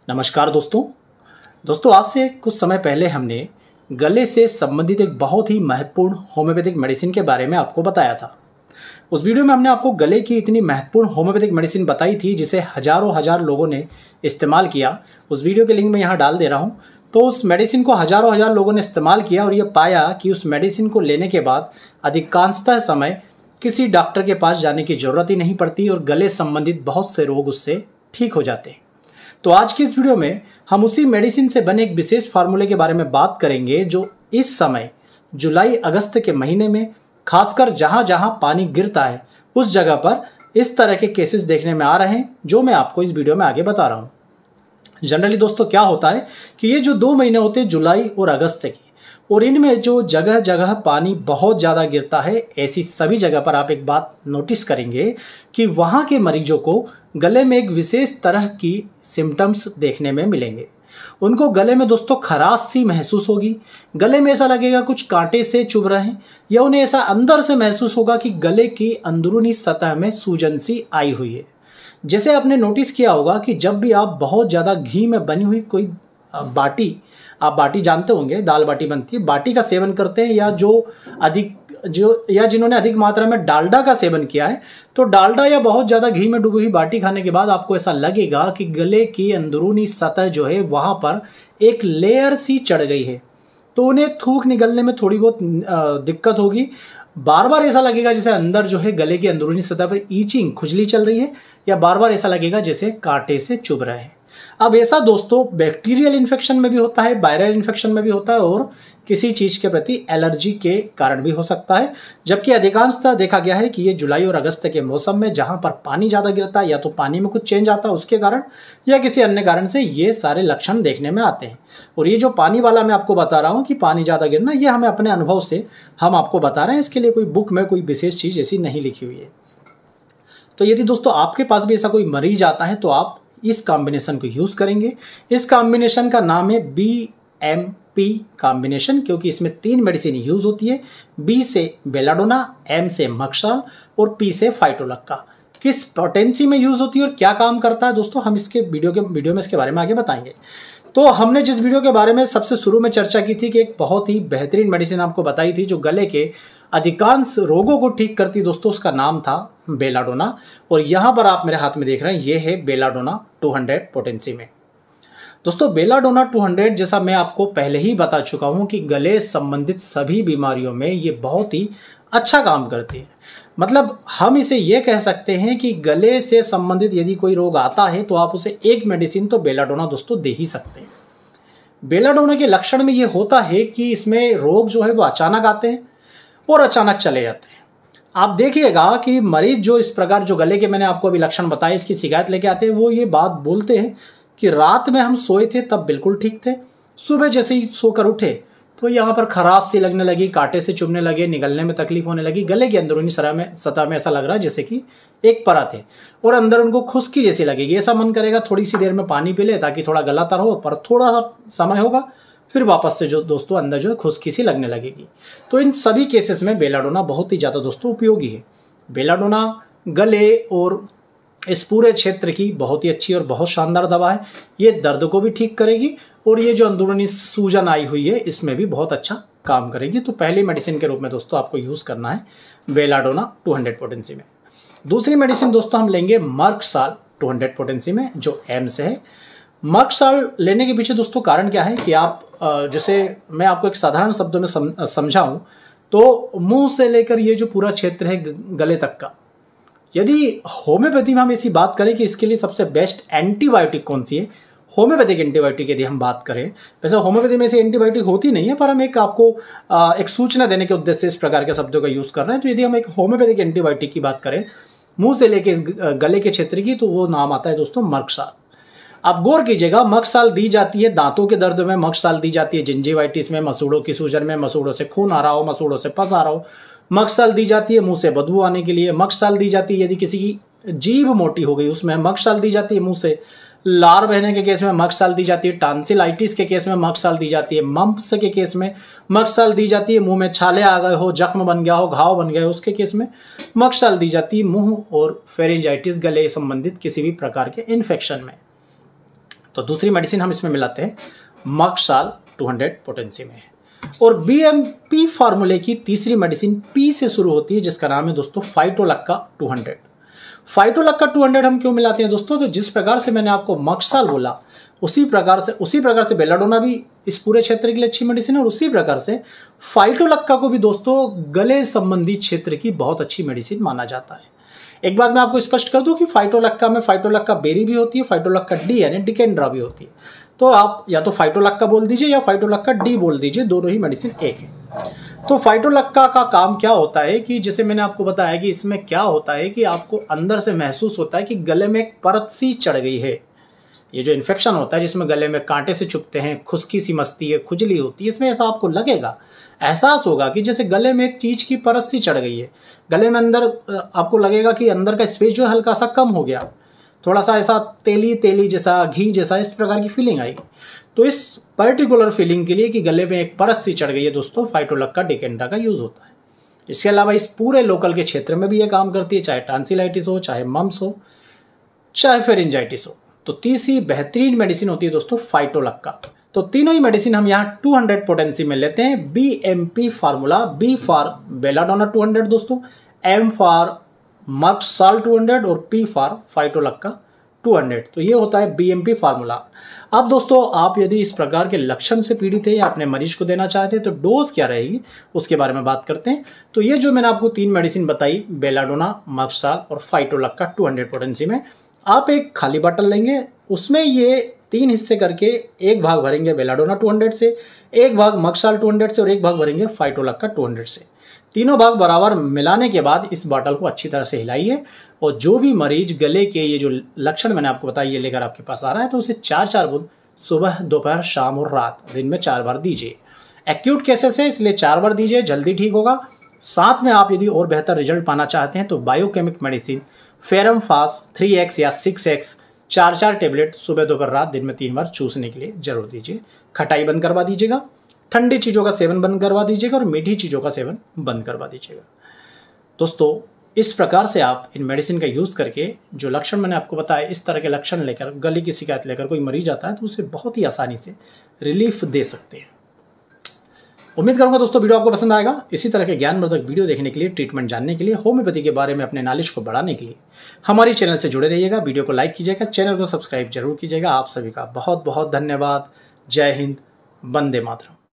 नमस्कार दोस्तों आज से कुछ समय पहले हमने गले से संबंधित एक बहुत ही महत्वपूर्ण होम्योपैथिक मेडिसिन के बारे में आपको बताया था। उस वीडियो में हमने आपको गले की इतनी महत्वपूर्ण होम्योपैथिक मेडिसिन बताई थी जिसे हज़ारों लोगों ने इस्तेमाल किया। उस वीडियो के लिंक मैं यहाँ डाल दे रहा हूँ। तो उस मेडिसिन को हज़ारों लोगों ने इस्तेमाल किया और ये पाया कि उस मेडिसिन को लेने के बाद अधिकांशतः समय किसी डॉक्टर के पास जाने की ज़रूरत ही नहीं पड़ती और गले संबंधित बहुत से रोग उससे ठीक हो जाते हैं। तो आज की इस वीडियो में हम उसी मेडिसिन से बने एक विशेष फार्मूले के बारे में बात करेंगे जो इस समय जुलाई अगस्त के महीने में खासकर जहां जहां पानी गिरता है उस जगह पर इस तरह के केसेस देखने में आ रहे हैं जो मैं आपको इस वीडियो में आगे बता रहा हूं। जनरली दोस्तों क्या होता है कि ये जो 2 महीने होते हैं जुलाई और अगस्त की, और इनमें जो जगह जगह पानी बहुत ज़्यादा गिरता है, ऐसी सभी जगह पर आप एक बात नोटिस करेंगे कि वहाँ के मरीजों को गले में एक विशेष तरह की सिम्टम्स देखने में मिलेंगे। उनको गले में दोस्तों खराश सी महसूस होगी, गले में ऐसा लगेगा कुछ कांटे से चुभ रहे हैं, या उन्हें ऐसा अंदर से महसूस होगा कि गले की अंदरूनी सतह में सूजन सी आई हुई है। जैसे आपने नोटिस किया होगा कि जब भी आप बहुत ज़्यादा घी में बनी हुई कोई बाटी, आप बाटी जानते होंगे, दाल बाटी बनती है, बाटी का सेवन करते हैं, या जिन्होंने अधिक मात्रा में डालडा का सेवन किया है, तो डालडा या बहुत ज़्यादा घी में डूबी हुई बाटी खाने के बाद आपको ऐसा लगेगा कि गले की अंदरूनी सतह जो है वहाँ पर एक लेयर सी चढ़ गई है। तो उन्हें थूक निकलने में थोड़ी बहुत दिक्कत होगी। बार बार ऐसा लगेगा जैसे अंदर जो है गले की अंदरूनी सतह पर ईचिंग, खुजली चल रही है, या बार बार ऐसा लगेगा जैसे कांटे से चुभ रहे हैं। अब ऐसा दोस्तों बैक्टीरियल इन्फेक्शन में भी होता है, वायरल इन्फेक्शन में भी होता है, और किसी चीज़ के प्रति एलर्जी के कारण भी हो सकता है। जबकि अधिकांशतः देखा गया है कि ये जुलाई और अगस्त के मौसम में जहां पर पानी ज़्यादा गिरता है, या तो पानी में कुछ चेंज आता है उसके कारण, या किसी अन्य कारण से ये सारे लक्षण देखने में आते हैं। और ये जो पानी वाला मैं आपको बता रहा हूँ कि पानी ज़्यादा गिरना, ये हमें अपने अनुभव से हम आपको बता रहे हैं। इसके लिए कोई बुक में कोई विशेष चीज़ ऐसी नहीं लिखी हुई है। तो यदि दोस्तों आपके पास भी ऐसा कोई मरीज आता है तो आप इस कॉम्बिनेशन को यूज़ करेंगे। इस कॉम्बिनेशन का नाम है BMP कॉम्बिनेशन, क्योंकि इसमें 3 मेडिसिन यूज़ होती है। B से बेलाडोना, M से मक्साल और P से फाइटोलक्का। किस पोटेंसी में यूज़ होती है और क्या काम करता है दोस्तों, हम इसके वीडियो में इसके बारे में आगे बताएंगे। तो हमने जिस वीडियो के बारे में सबसे शुरू में चर्चा की थी कि एक बहुत ही बेहतरीन मेडिसिन आपको बताई थी जो गले के अधिकांश रोगों को ठीक करती दोस्तों, उसका नाम था बेलाडोना। और यहाँ पर आप मेरे हाथ में देख रहे हैं, ये है बेलाडोना 200 पोटेंसी में। दोस्तों बेलाडोना 200 जैसा मैं आपको पहले ही बता चुका हूँ कि गले संबंधित सभी बीमारियों में ये बहुत ही अच्छा काम करती है। मतलब हम इसे ये कह सकते हैं कि गले से संबंधित यदि कोई रोग आता है तो आप उसे एक मेडिसिन तो बेलाडोना दोस्तों दे ही सकते हैं। बेलाडोना के लक्षण में ये होता है कि इसमें रोग जो है वो अचानक आते हैं और अचानक चले जाते हैं। आप देखिएगा कि मरीज जो इस प्रकार जो गले के मैंने आपको अभी लक्षण बताए, इसकी शिकायत लेके आते हैं, वो ये बात बोलते हैं कि रात में हम सोए थे तब बिल्कुल ठीक थे, सुबह जैसे ही सोकर उठे तो यहाँ पर खराश सी लगने लगी, कांटे से चुभने लगे, निगलने में तकलीफ होने लगी, गले के अंदरूनी सतह में ऐसा लग रहा है जैसे कि एक परत है, और अंदर उनको खुश्की जैसी लगेगी। ऐसा मन करेगा थोड़ी सी देर में पानी पी ले ताकि थोड़ा गला तर हो, पर थोड़ा सा समय होगा फिर वापस से जो दोस्तों अंदर जो है खुश्की सी लगने लगेगी। तो इन सभी केसेस में बेलाडोना बहुत ही ज़्यादा दोस्तों उपयोगी है। बेलाडोना गले और इस पूरे क्षेत्र की बहुत ही अच्छी और बहुत शानदार दवा है। ये दर्द को भी ठीक करेगी और ये जो अंदरूनी सूजन आई हुई है इसमें भी बहुत अच्छा काम करेगी। तो पहली मेडिसिन के रूप में दोस्तों आपको यूज़ करना है बेलाडोना 200 पोटेंसी में। दूसरी मेडिसिन दोस्तों हम लेंगे मर्कसाल 200 पोटेंसी में जो M से है। मर्कसाल लेने के पीछे दोस्तों कारण क्या है कि आप जैसे मैं आपको एक साधारण शब्दों में समझाऊं तो मुंह से लेकर ये जो पूरा क्षेत्र है गले तक का, यदि होम्योपैथी में हम ऐसी बात करें कि इसके लिए सबसे बेस्ट एंटीबायोटिक कौन सी है, होम्योपैथिक एंटीबायोटिक यदि हम बात करें, वैसे होम्योपैथी में ऐसी एंटीबायोटिक होती नहीं है, पर हम एक आपको एक सूचना देने के उद्देश्य से इस प्रकार के शब्दों का यूज़ कर रहे हैं। तो यदि हम एक होम्योपैथिक एंटीबायोटिक की बात करें मुंह से लेके गले के क्षेत्र की, तो वो नाम आता है दोस्तों मर्कसाल। आप गौर कीजिएगा, मर्कसाल दी जाती है दांतों के दर्द में, मर्कसाल दी जाती है जिंजीवाइटिस में, मसूड़ों की सूजन में, मसूड़ों से खून आ रहा हो, मसूड़ों से पस आ रहा हो, मर्कसाल दी जाती है मुंह से बदबू आने के लिए, मर्कसाल दी जाती है यदि किसी की जीभ मोटी हो गई उसमें, मर्कसाल दी जाती है मुंह से लार बहने के केस में, मर्कसाल दी जाती है टांसिलाइटिस के केस में, मर्कसाल दी जाती है मम्प्स के केस में, मर्कसाल दी जाती है मुंह में छाले आ गए हो, जख्म बन गया हो, घाव बन गए हो उसके केस में, मर्कसाल दी जाती है मुंह और फेरिंजाइटिस गले संबंधित किसी भी प्रकार के इन्फेक्शन में। तो दूसरी मेडिसिन हम इसमें मिलाते हैं मक्साल 200 पोटेंसी में। और बीएमपी फार्मूले की तीसरी मेडिसिन पी से शुरू होती है जिसका नाम है दोस्तों फाइटोलक्का 200। फाइटोलक्का 200 हम क्यों मिलाते हैं दोस्तों? तो जिस प्रकार से मैंने आपको मक्साल बोला उसी प्रकार से बेलाडोना भी इस पूरे क्षेत्र के लिए अच्छी मेडिसिन है, और उसी प्रकार से फाइटोलक्का को भी दोस्तों गले संबंधी क्षेत्र की बहुत अच्छी मेडिसिन माना जाता है। एक बात मैं आपको स्पष्ट कर दूं कि फाइटोलक्का में फाइटोलक्का बेरी भी होती है, फाइटोलक्का डी यानी डिकेंड्रा भी होती है। तो आप या तो फाइटोलक्का बोल दीजिए या फाइटोलक्का डी बोल दीजिए, दोनों ही मेडिसिन एक है। तो फाइटोलक्का का काम क्या होता है कि जैसे मैंने आपको बताया कि इसमें क्या होता है कि आपको अंदर से महसूस होता है कि गले में एक परत सी चढ़ गई है। ये जो इन्फेक्शन होता है जिसमें गले में कांटे से चुभते हैं, खुश्की सी मचती है, खुजली होती है, इसमें ऐसा आपको लगेगा, एहसास होगा कि जैसे गले में एक चीज़ की परत सी चढ़ गई है। गले में अंदर आपको लगेगा कि अंदर का स्पेस जो है हल्का सा कम हो गया, थोड़ा सा ऐसा तेली तेली जैसा, घी जैसा, इस प्रकार की फीलिंग आएगी। तो इस पर्टिकुलर फीलिंग के लिए कि गले में एक परत सी चढ़ गई है दोस्तों, फाइटोलक्का डिकेंड्रा का यूज़ होता है। इसके अलावा इस पूरे लोकल के क्षेत्र में भी ये काम करती है, चाहे टांसिलाइटिस हो, चाहे मम्स हो, चाहे फेरिंजाइटिस हो। तो तीसरी बेहतरीन मेडिसिन होती है दोस्तों फाइटोलक्का। तो तीनों ही मेडिसिन हम यहाँ 200 पोटेंसी में लेते हैं। BMP formula, B for belladonna 200 दोस्तों, एम फॉर मक्साल 200 और पी फॉर फाइटोलक्का 200। तो ये होता है बीएमपी फार्मूला। अब दोस्तों आप यदि इस प्रकार के लक्षण से पीड़ित है या अपने मरीज को देना चाहते हैं तो डोज क्या रहेगी उसके बारे में बात करते हैं। तो ये जो मैंने आपको 3 मेडिसिन बताई, बेलाडोना, मक्साल और फाइटोलक्का 200 पोटेंसी में, आप एक खाली बॉटल लेंगे, उसमें ये 3 हिस्से करके एक भाग भरेंगे बेलाडोना 200 से, एक भाग मक्साल 200 से और एक भाग भरेंगे फाइटोलक्का 200 से। तीनों भाग बराबर मिलाने के बाद इस बॉटल को अच्छी तरह से हिलाइए, और जो भी मरीज गले के ये जो लक्षण मैंने आपको बताया ये लेकर आपके पास आ रहा है तो उसे 4-4 बूंद सुबह, दोपहर, शाम और रात दिन में 4 बार दीजिए। एक्यूट केसेस है इसलिए 4 बार दीजिए, जल्दी ठीक होगा। साथ में आप यदि और बेहतर रिजल्ट पाना चाहते हैं तो बायोकेमिक मेडिसिन फेरम फास 3x या 6x 4-4 टेबलेट सुबह, दोपहर, रात दिन में 3 बार चूसने के लिए जरूर दीजिए। खटाई बंद करवा दीजिएगा, ठंडी चीज़ों का सेवन बंद करवा दीजिएगा और मीठी चीज़ों का सेवन बंद करवा दीजिएगा। दोस्तों इस प्रकार से आप इन मेडिसिन का यूज़ करके जो लक्षण मैंने आपको बताया, इस तरह के लक्षण लेकर, गले की शिकायत लेकर कोई मरीज आता है तो उसे बहुत ही आसानी से रिलीफ दे सकते हैं। उम्मीद करूंगा दोस्तों वीडियो आपको पसंद आएगा। इसी तरह के ज्ञानवर्धक वीडियो देखने के लिए, ट्रीटमेंट जानने के लिए, होम्योपैथी के बारे में अपने नॉलेज को बढ़ाने के लिए हमारे चैनल से जुड़े रहिएगा। वीडियो को लाइक कीजिएगा, चैनल को सब्सक्राइब जरूर कीजिएगा। आप सभी का बहुत बहुत धन्यवाद। जय हिंद, वंदे मातरम।